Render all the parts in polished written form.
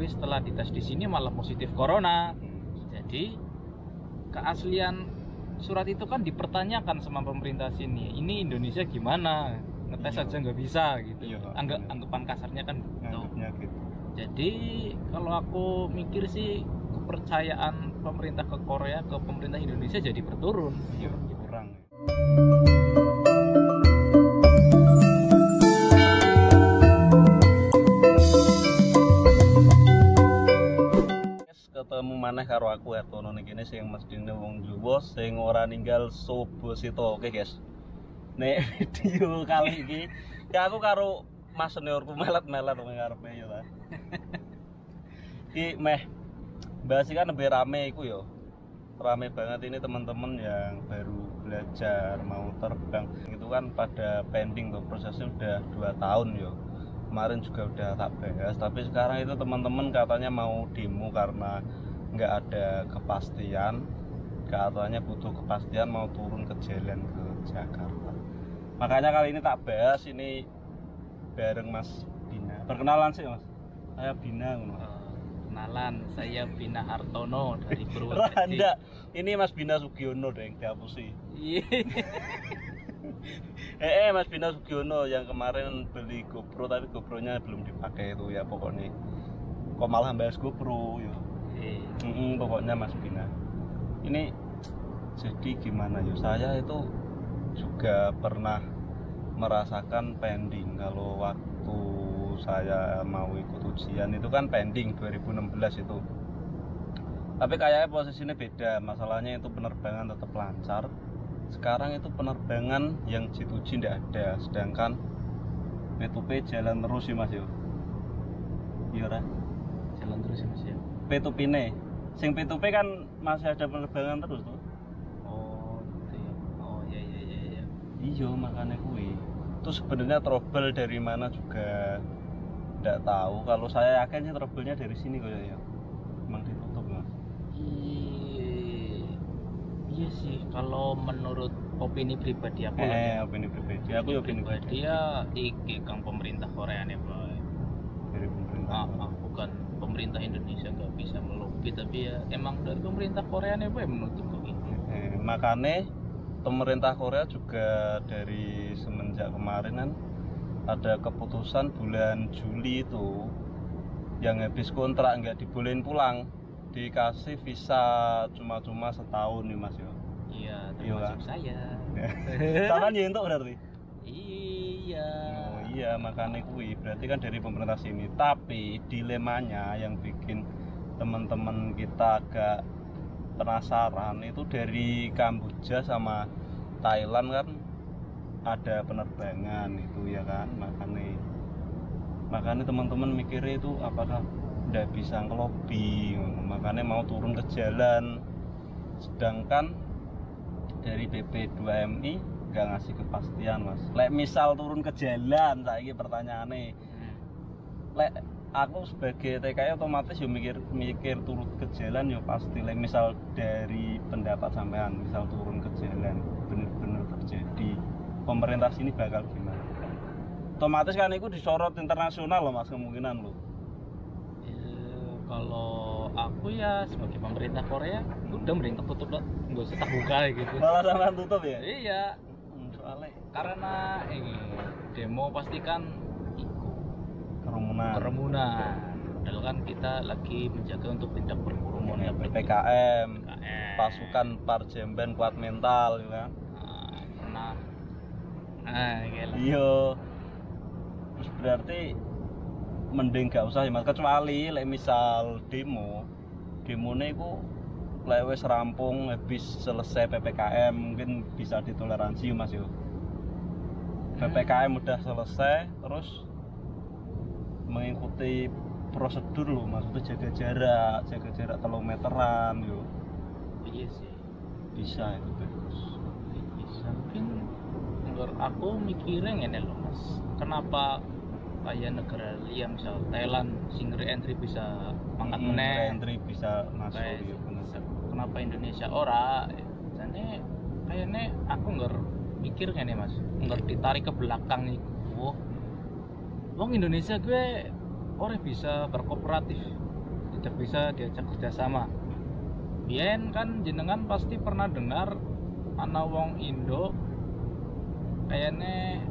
tapi setelah dites di sini malah positif corona. Jadi keaslian surat itu kan dipertanyakan sama pemerintah sini. Ini Indonesia gimana? Ngetes aja nggak bisa gitu. Anggapan kasarnya kan gitu. Jadi kalau aku mikir sih kepercayaan pemerintah ke Korea ke pemerintah Indonesia jadi berturun. Iya, kurang. Ketemu maneh karo aku Ertono ning kene sing mestine wong Jawa sing ora ninggal Sobosito. Oke guys. Nek video kali iki ya aku karo Mas seniorku melet-melet wong ngarepe ya ta. Iki meh bahas kan lebih rame iku yo. Rame banget ini teman-teman yang baru belajar mau terbang itu kan pada pending tuh, prosesnya udah 2 tahun yo. Kemarin juga udah tak bahas, tapi sekarang itu teman-teman katanya mau demo karena nggak ada kepastian, katanya butuh kepastian mau turun ke jalan ke Jakarta. Makanya kali ini tak bahas ini bareng Mas Bina. Perkenalan sih Mas, saya Bina. Kenalan, saya Bina Hartono dari Purworejo. Ini Mas Bina Sugiono deh yang dihapusi. Mas Bina Sugiono yang kemarin beli GoPro tapi GoPro-nya belum dipakai itu ya pokoknya. Kok malah bahas GoPro ya. Pokoknya Mas Bina. Ini jadi gimana ya? Saya itu juga pernah merasakan pending kalau waktu saya mau ikut ujian itu kan pending 2016 itu. Tapi kayaknya posisinya beda, masalahnya itu penerbangan tetap lancar. Sekarang itu penerbangan yang G2G tidak ada, sedangkan P2P jalan terus sih Mas yo. Iya kan? Jalan terus ya Mas ya. P2P ne, sing P2P kan masih ada penerbangan terus tuh. Oh, gitu ya. Oh, iya. Iya, makanya kuwi. Itu sebenarnya trouble dari mana juga tidak tahu. Kalau saya yakin sih trouble-nya dari sini kok ya. Emang ditutup Mas. Iya sih, kalau menurut opini pribadi aku opini pribadi aku ya opini pribadi ya dikekang pemerintah Korea nih bro. Dari pemerintah bukan pemerintah Indonesia nggak bisa melobi, tapi ya emang dari pemerintah Korea nih bro yang menutup kok ini. Makanya pemerintah Korea juga dari semenjak kemarin kan ada keputusan bulan Juli itu yang habis kontrak nggak dibolehin pulang, dikasih visa cuma-cuma setahun nih Mas yo. Iya, termasuk saya. Sama nih untuk berarti. Iya. Oh iya, makanya kuwi berarti kan dari pemerintah sini. Tapi dilemanya yang bikin teman-teman kita agak penasaran itu dari Kamboja sama Thailand kan ada penerbangan itu ya kan, makanya teman-teman mikirnya itu apakah udah bisa ngelobi, makanya mau turun ke jalan. Sedangkan dari BP2MI nggak ngasih kepastian Mas. Lek misal turun ke jalan, saiki pertanyaannya, lek aku sebagai TKI otomatis yo mikir turun ke jalan yo pasti. Lek misal dari pendapat sampean, misal turun ke jalan bener-bener terjadi, pemerintah sini bakal gimana? Otomatis kan itu disorot internasional loh Mas, kemungkinan loh. Kalau aku ya sebagai pemerintah Korea udah mending tutup lah, nggak usah buka gitu. Malah sampean tutup ya? Iya. Soalnya karena ini demo pasti kan kerumunan. Padahal kan kita lagi menjaga untuk tidak berkerumun ya, PPKM, pasukan Parjemben kuat mental ya kan. Iya. Terus berarti mending gak usah ya Mas, kecuali lek misal demone iku lek wis rampung habis selesai PPKM mungkin bisa ditoleransi Mas yo. PPKM udah selesai terus mengikuti prosedur loh, maksudnya jaga jarak 3 meteran yo. Iya sih, bisa itu bagus. Bisa, mungkin menurut aku mikirnya ngene loh Mas, kenapa kayak negara liya misal Thailand sing re-entry bisa mangkat meneh, re-entry bisa masuk ya bener. Kenapa Indonesia ora? Jane kayaknya aku nggak mikir ngene Mas, nggak ditarik ke belakang nih. Wong Indonesia gue orang bisa berkooperatif, tidak bisa diajak kerjasama. Biyen kan jenengan pasti pernah dengar ana wong Indo kayaknya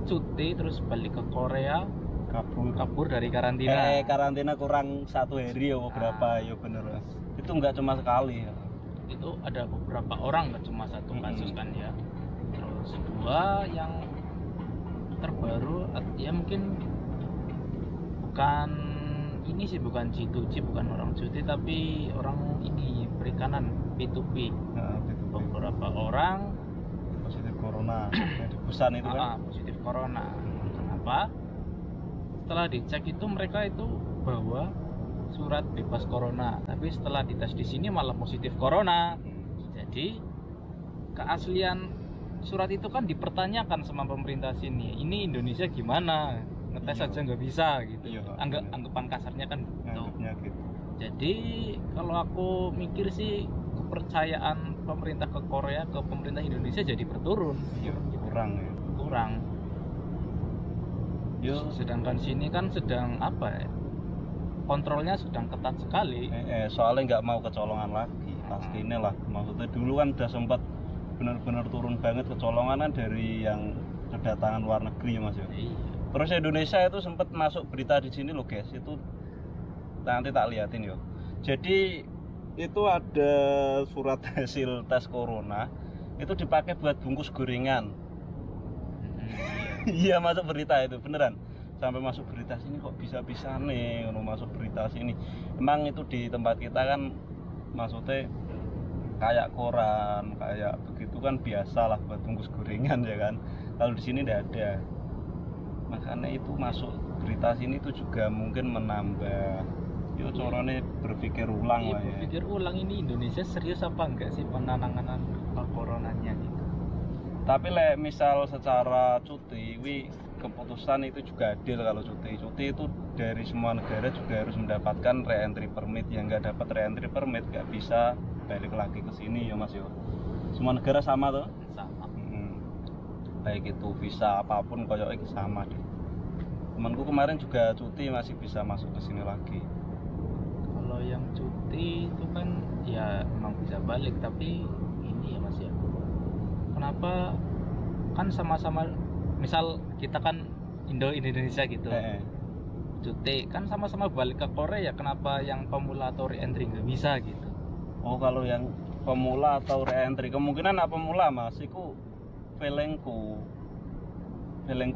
cuti terus balik ke Korea, kabur dari karantina. Karantina kurang 1 hari ya berapa ya bener Mas. Itu nggak cuma sekali ya. Itu ada beberapa orang, nggak cuma satu kasus kan ya. Terus dua yang terbaru ya mungkin bukan ini sih, bukan G2G, bukan orang cuti tapi orang ini perikanan P2P. Beberapa orang positif corona di Busan itu kan. Positif corona. Kenapa? Setelah dicek itu mereka itu bawa surat bebas corona, tapi setelah dites di sini malah positif corona. Jadi keaslian surat itu kan dipertanyakan sama pemerintah sini. Ini Indonesia gimana? Ngetes aja nggak bisa gitu. Anggapan kasarnya kan gitu. Jadi kalau aku mikir sih kepercayaan pemerintah ke Korea ke pemerintah Indonesia jadi berturun. Kurang. Sedangkan sini kan sedang apa ya? Kontrolnya sedang ketat sekali. Soalnya nggak mau kecolongan lagi. Pasti inilah maksudnya dulu kan udah sempat benar-benar turun banget kecolongan kan dari yang kedatangan luar negeri Mas ya. Terus Indonesia itu sempat masuk berita di sini loh guys, itu nanti tak liatin yo. Jadi itu ada surat hasil tes corona itu dipakai buat bungkus gorengan. Iya masuk berita itu beneran. Sampai masuk berita sini kok bisa-bisa nih masuk berita sini. Emang itu di tempat kita kan maksudnya kayak koran, kayak begitu kan biasa lah buat bungkus gorengan ya kan. Kalau di sini tidak ada. Makanya itu masuk berita sini itu juga mungkin menambah corone berpikir ulang lah ya. Berpikir ulang ini Indonesia serius apa enggak sih penanganan coronanya gitu. Tapi misal secara cuti, keputusan itu juga adil kalau cuti itu dari semua negara juga harus mendapatkan re-entry permit. Yang nggak dapat re-entry permit nggak bisa balik lagi ke sini ya Mas yo. Semua negara sama tuh. Sama. Baik itu visa apapun koyoknya sama deh. Temanku kemarin juga cuti masih bisa masuk ke sini lagi. Kalau yang cuti itu kan ya memang bisa balik, tapi ini ya Mas ya. Kenapa kan sama-sama misal kita kan Indonesia gitu. Cuti kan sama-sama balik ke Korea, kenapa yang pemula atau re-entry nggak bisa gitu? Oh kalau yang pemula atau re-entry kemungkinan apa pemula Mas iku feelingku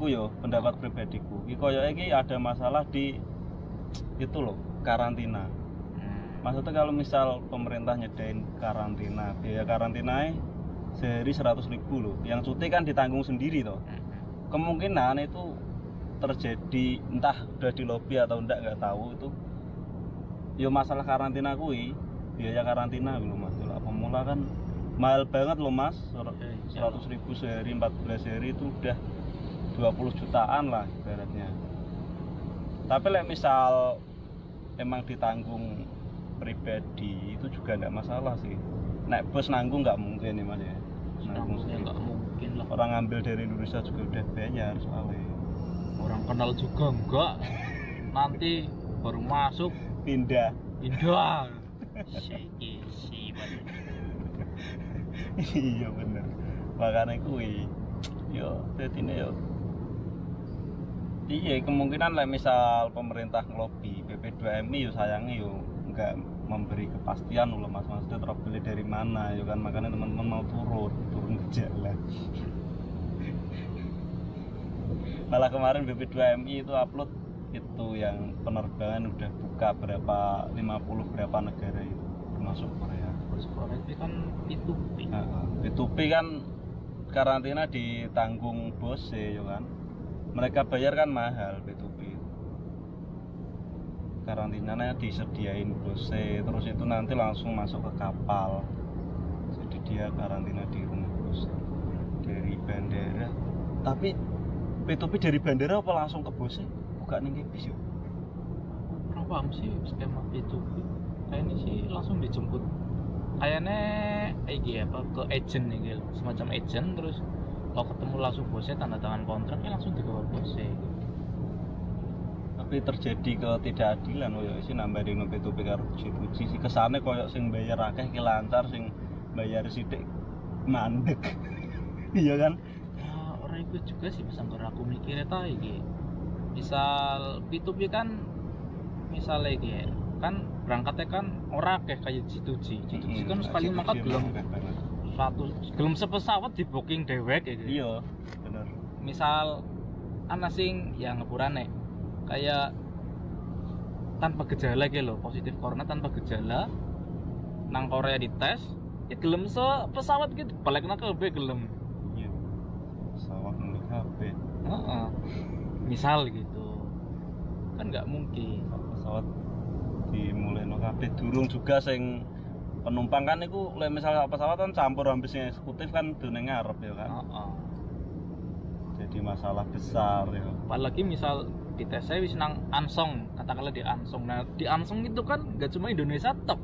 yo pendapat pribadiku iki koyo iki ada masalah di itu loh karantina. Maksudnya kalau misal pemerintah nyedain karantina, biaya karantina sehari 100.000 loh, yang cuti kan ditanggung sendiri toh. Kemungkinan itu terjadi entah udah di lobby atau nggak tahu itu yo masalah karantina kuwi, biaya karantina loh Mas. Kalau pemula kan mahal banget loh Mas, 100.000 sehari, 14 hari itu udah 20 jutaan lah ibaratnya. Tapi misal emang ditanggung pribadi itu juga enggak masalah sih. Nek bos nanggung nggak mungkin nih Mas ya. Nanggungnya nggak mungkin lah. Orang ngambil dari Indonesia juga udah bayar soalnya. Orang kenal juga enggak. Nanti baru masuk pindah. Iya bener. Makanya kuwi yo tetine yo. Iya kemungkinan lah misal pemerintah ngelobi BP2MI yo sayangnya yo enggak memberi kepastian loh Mas maksudnya terbeli dari mana yo kan, makanya teman-teman mau turun ke jalan. Malah kemarin BP2MI itu upload itu yang penerbangan udah buka berapa 50 berapa negara itu termasuk Korea. Korea itu kan P2P. P2P kan karantina ditanggung bos ya kan. Mereka bayar kan mahal P2P. Karantinanya disediain bos terus itu nanti langsung masuk ke kapal. Jadi dia karantina di rumah bos dari bandara. Tapi P2P dari bandara apa langsung ke bos buka ning bis yo. Kurang paham sih skema P2P. Kayaknya sih langsung dijemput. Kayaknya ke agent nih gitu. Semacam agent terus kalau ketemu langsung bosnya tanda tangan kontraknya langsung dibawa bosnya gitu. tapi terjadi ketidakadilan koyo sih nambah dino P2P karo puji sih kesane koyo sing bayar akeh ki lancar sing bayar sithik mandek. Iya kan? Ya orang itu juga sih bisa aku mikirnya ta iki. Misal P2P kan misalnya iki kan berangkatnya kan ora akeh kayak G2G kan sekali mangkat gelem sepesawat di booking dewek ya. Iya, bener. Misal ana sing yang ngepurane kayak tanpa gejala gitu loh, positif corona tanpa gejala nang Korea dites ya gelem pesawat gitu balik nang KB gelem. Iya. Pesawat nang KB. Misal gitu. Kan nggak mungkin pesawat dimulai nang KB durung juga sing penumpang kan itu misalnya pesawat kan campur ambis yang eksekutif kan dene ngarep ya kan. Jadi masalah besar ya. Apalagi misal di tesnya wis nang Ansong, katakanlah di Ansong. Nah, di Ansong itu kan gak cuma Indonesia tok.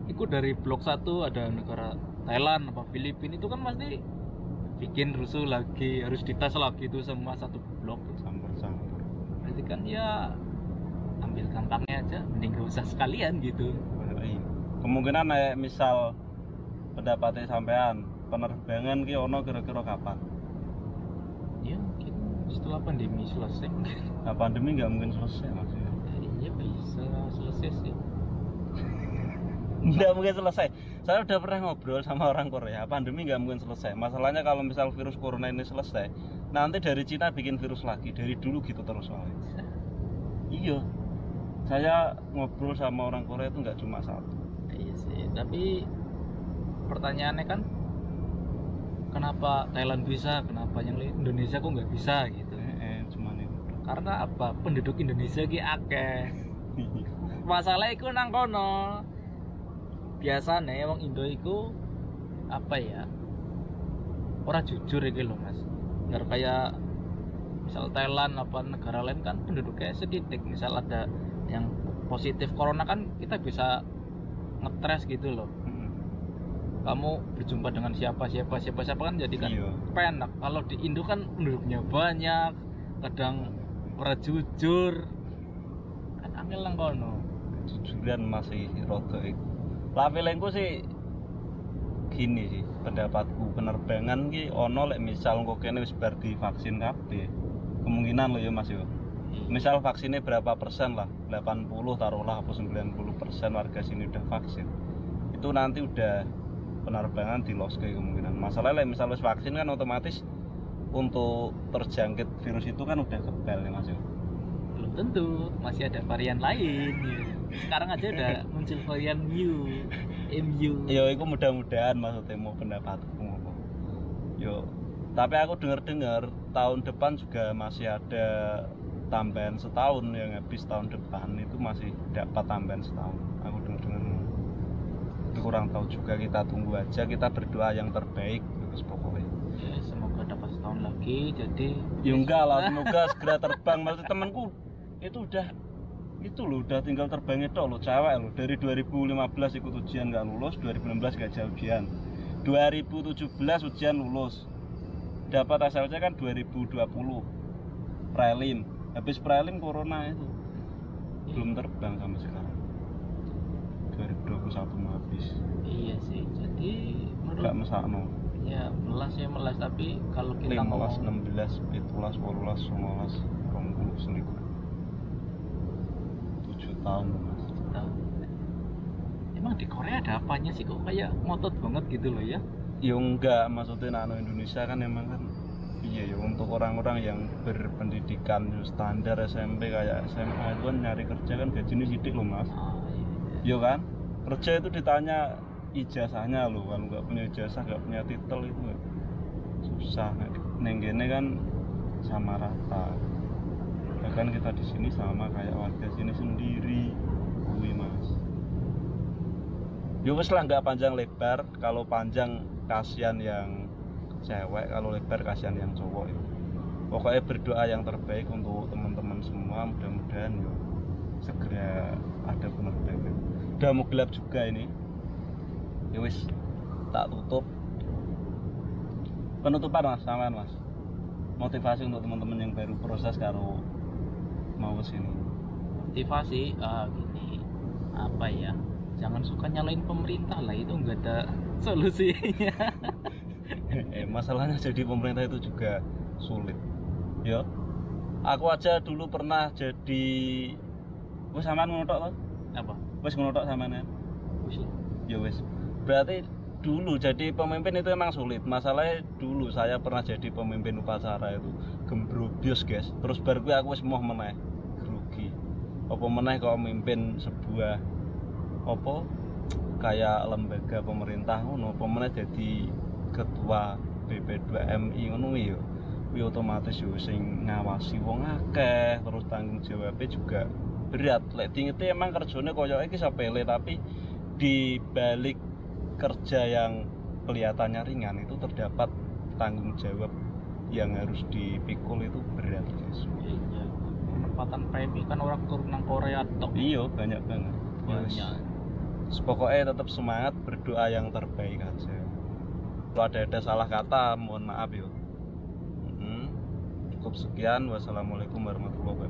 Itu dari blok 1 ada negara Thailand apa Filipina itu kan pasti bikin rusuh lagi, harus dites lagi itu semua satu blok Campur-campur. Berarti kan ya ambil gampangnya aja, mending gak usah sekalian gitu. Kemungkinan misal pendapatnya sampean penerbangan ki ono kira-kira kapan? Ya mungkin setelah pandemi selesai. Nah, pandemi nggak mungkin selesai maksudnya. Iya bisa selesai sih. Nggak mungkin selesai. Saya udah pernah ngobrol sama orang Korea, pandemi nggak mungkin selesai. Masalahnya kalau misal virus corona ini selesai, nanti dari Cina bikin virus lagi, dari dulu gitu terus soalnya. Iya. Saya ngobrol sama orang Korea itu nggak cuma satu. Iya sih, tapi pertanyaannya kan kenapa Thailand bisa, kenapa yang Indonesia kok nggak bisa gitu? Cuman itu. Karena apa? Penduduk Indonesia ki akeh. Masalah iku nang kono. Biasane wong Indo iku apa ya? Ora jujur iki lho, Mas. Nggak kayak misal Thailand apa negara lain kan penduduknya sedikit. Misal ada yang positif corona kan kita bisa ngetres gitu loh. Kamu berjumpa dengan siapa kan jadi kan penak. Kalau di Indo kan penduduknya banyak, kadang ora jujur. Kan angel nang kono. Jujuran masih rada iku. Lah feelingku sih gini sih pendapatku, penerbangan ki ono lek misal kok kene wis bar divaksin kabeh. Kemungkinan lo ya Mas yo. Misal vaksinnya berapa persen lah, 80 taruhlah apa 90% warga sini udah vaksin. Itu nanti udah penerbangan di loss kayak kemungkinan. Masalahnya misal wis vaksin kan otomatis untuk terjangkit virus itu kan udah kebal ya Mas. Belum tentu, masih ada varian lain ya. Sekarang aja udah muncul varian MU. Yo itu mudah-mudahan maksudnya mau pendapatku. Yo, tapi aku dengar-dengar tahun depan juga masih ada tambahan setahun yang habis tahun depan itu masih dapat tambahan setahun. Aku dengar itu kurang tahu juga, kita tunggu aja, kita berdoa yang terbaik terus pokoknya. Ya semoga dapat setahun lagi jadi. Ya enggak lah, semoga segera terbang. Maksud temanku itu udah tinggal terbangnya tok lo, cewek lo, dari 2015 ikut ujian nggak lulus, 2016 gajah ujian, 2017 ujian lulus, dapat SLC kan 2020 prelim. Habis prelim corona itu belum terbang sampai sekarang. 2021 mau habis. Iya sih, jadi nggak mesakno. Ya melas tapi kalau kita 15, 16, 17, 18, 19, 20, 7 tahun Mas. Emang di Korea ada apanya sih kok kayak ngotot banget gitu loh ya? Ya enggak, maksudnya anak Indonesia kan emang kan iya ya, untuk orang-orang yang berpendidikan standar SMP kayak SMA itu kan nyari kerja kan gajinya sedikit loh Mas. Iya kan? Kerja itu ditanya ijazahnya loh, kalau nggak punya ijazah, nggak punya titel itu susah. Nenggene kan sama rata. Bahkan kita di sini sama kayak warga sini sendiri, Mas. Ya wes lah, nggak panjang lebar. Kalau panjang kasihan yang cewek, kalau lebar kasihan yang cowok ya. Pokoknya berdoa yang terbaik untuk teman-teman semua, mudah-mudahan ya segera ada penerbangan. Udah mau gelap juga ini. Ya wis, tak tutup. Penutupan Mas, sampean Mas. Motivasi untuk teman-teman yang baru proses karo mau kesini. motivasi gini apa ya, jangan suka nyalain pemerintah lah, itu nggak ada solusinya. Masalahnya jadi pemerintah itu juga sulit ya. Aku aja dulu pernah jadi, wes sampean ngono tok to? Apa? Wes ngono tok sampean ya? Wis lah. Ya wes. Berarti dulu jadi pemimpin itu emang sulit. Masalahnya dulu saya pernah jadi pemimpin upacara itu gembrobios guys. Terus baru aku wis moh meneh grogi. Apa meneh kok memimpin sebuah apa kayak lembaga pemerintah ngono, apa meneh jadi ketua BP2MI ngono ya. Kuwi otomatis yo sing ngawasi wong akeh, terus tanggung jawabnya juga berat. Lek diingeti emang kerjane koyo iki sepele, tapi di balik kerja yang kelihatannya ringan itu terdapat tanggung jawab yang harus dipikul, itu berat guys. Iya, penempatan premi kan orang keturunan Korea tok. Iya, banyak banget. Banyak. Pokoknya tetap semangat, berdoa yang terbaik aja. Kalau ada salah kata mohon maaf yo. Cukup sekian, wassalamualaikum warahmatullahi wabarakatuh.